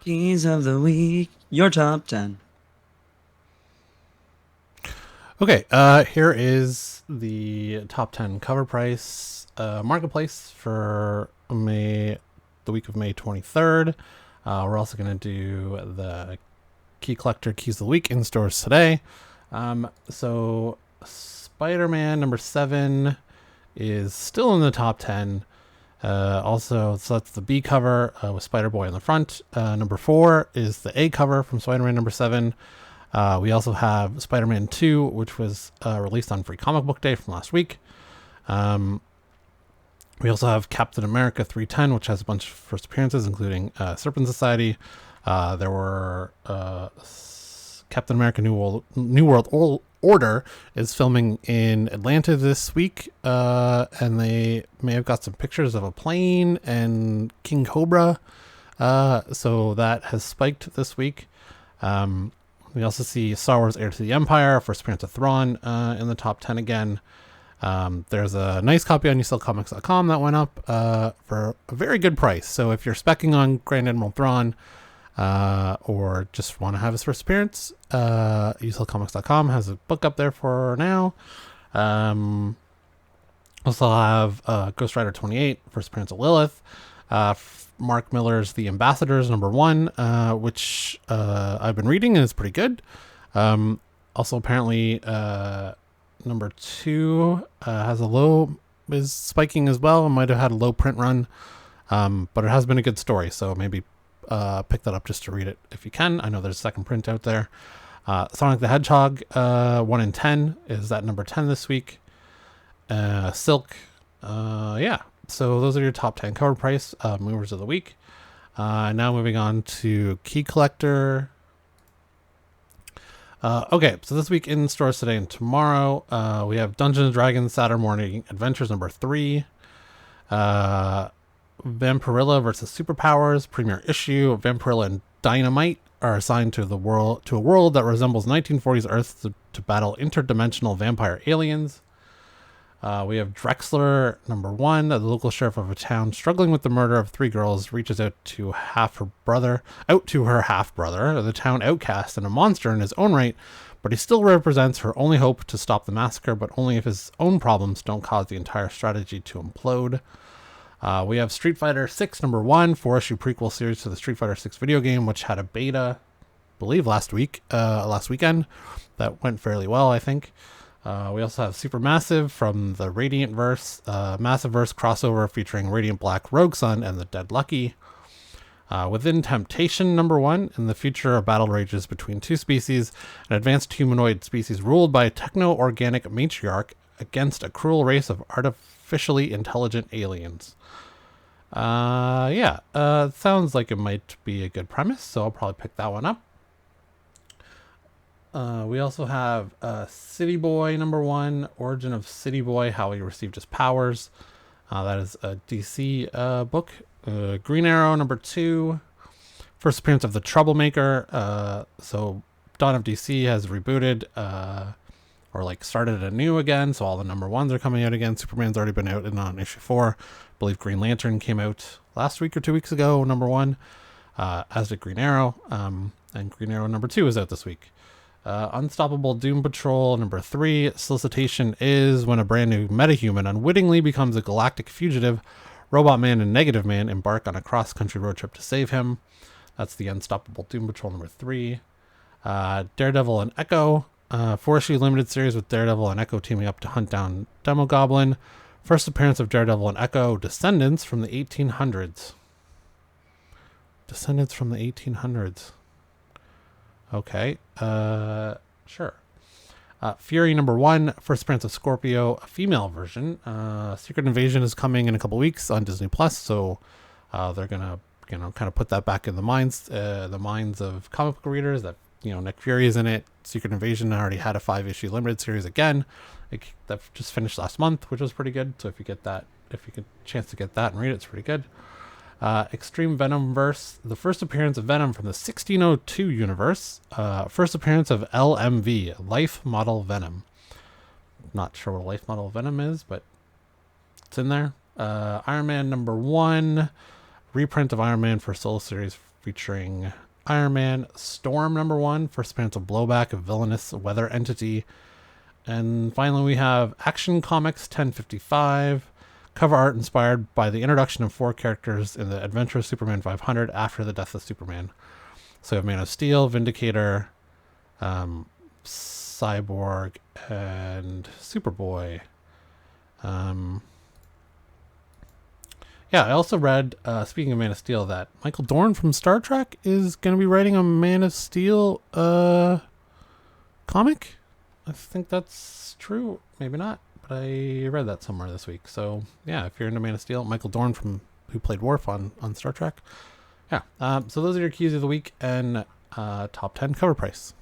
Keys of the week, your top 10. Okay, here is the top 10 cover price marketplace for the week of May 23rd. We're also going to do the key collector keys of the week in stores today. So Spider-Man number 7 is still in the top 10. So that's the B cover with Spider-Boy on the front. Number 4 is the A cover from Spider-Man number 7. We also have Spider-Man 2, which was released on Free Comic Book Day from last week. We also have Captain America 310, which has a bunch of first appearances, including Serpent Society. There were Captain America New World Order is filming in Atlanta this week, and they may have got some pictures of a plane and King Cobra. So that has spiked this week. We also see Star Wars Heir to the Empire, first appearance of Thrawn in the top 10 again. There's a nice copy on YouSellComics.com that went up for a very good price. So if you're speccing on Grand Admiral Thrawn or just want to have his first appearance, YouSellComics.com has a book up there for now. Also have Ghost Rider 28, first appearance of Lilith. Mark Miller's The Ambassadors number 1, which I've been reading and it's pretty good. Also apparently number 2 is spiking as well. It might have had a low print run, but it has been a good story, so maybe pick that up just to read it if you can. I know there's a second print out there. Sonic the Hedgehog 1 in 10 is at number 10 this week. Silk, yeah. So those are your top 10 cover price movers of the week. Now moving on to Key Collector. Okay, so this week in stores today and tomorrow, we have Dungeons & Dragons Saturday Morning Adventures number 3. Vampirilla versus Superpowers premiere issue. Vampirilla and Dynamite are assigned to a world that resembles 1940s Earth to battle interdimensional vampire aliens. We have Drexler number 1. The local sheriff of a town struggling with the murder of 3 girls reaches out to her half brother, the town outcast and a monster in his own right, but he still represents her only hope to stop the massacre, but only if his own problems don't cause the entire strategy to implode. We have Street Fighter 6 number 1, 4-issue prequel series to the Street Fighter 6 video game, which had a beta, I believe last weekend, that went fairly well, I think. We also have Supermassive from the Radiant Verse, Massiveverse crossover featuring Radiant Black, Rogue Sun, and the Dead Lucky. Within Temptation number 1, in the future a battle rages between 2 species, an advanced humanoid species ruled by a techno-organic matriarch against a cruel race of artificially intelligent aliens. Sounds like it might be a good premise, so I'll probably pick that one up. We also have City Boy number 1, Origin of City Boy, how he received his powers. That is a DC book. Green Arrow number 2, first appearance of the Troublemaker. So Dawn of DC has rebooted or started anew again, so all the number 1s are coming out again. Superman's already been out on issue 4. I believe Green Lantern came out last week or 2 weeks ago, number 1, as did Green Arrow. And Green Arrow number 2 is out this week. Unstoppable Doom Patrol number 3. Solicitation is when a brand new metahuman unwittingly becomes a galactic fugitive. Robot Man and Negative Man embark on a cross-country road trip to save him. That's the Unstoppable Doom Patrol number 3. Daredevil and Echo. 4-issue limited series with Daredevil and Echo teaming up to hunt down Demogoblin. First appearance of Daredevil and Echo. Descendants from the 1800s. Okay, sure. Fury number 1, first appearance of Scorpio, a female version. Secret Invasion is coming in a couple weeks on Disney Plus, so they're gonna, kind of put that back in the minds of comic book readers that Nick Fury is in it. Secret Invasion already had a 5-issue limited series again. That just finished last month, which was pretty good. So if you get a chance to get that and read it, it's pretty good. Extreme Venomverse, the first appearance of Venom from the 1602 universe. First appearance of LMV, Life Model Venom. Not sure what a Life Model Venom is, but it's in there. Iron Man number 1, reprint of Iron Man for Solo Series featuring Iron Man, Storm #1, first appearance of Blowback, a villainous weather entity. And finally, we have Action Comics 1055, cover art inspired by the introduction of 4 characters in the Adventure of Superman 500 after the death of Superman. So we have Man of Steel, Vindicator, Cyborg, and Superboy. I also read, speaking of Man of Steel, that Michael Dorn from Star Trek is going to be writing a Man of Steel comic. I think that's true. Maybe not, but I read that somewhere this week. So, yeah, if you're into Man of Steel, Michael Dorn who played Worf on Star Trek. Yeah, so those are your keys of the week and top 10 cover price.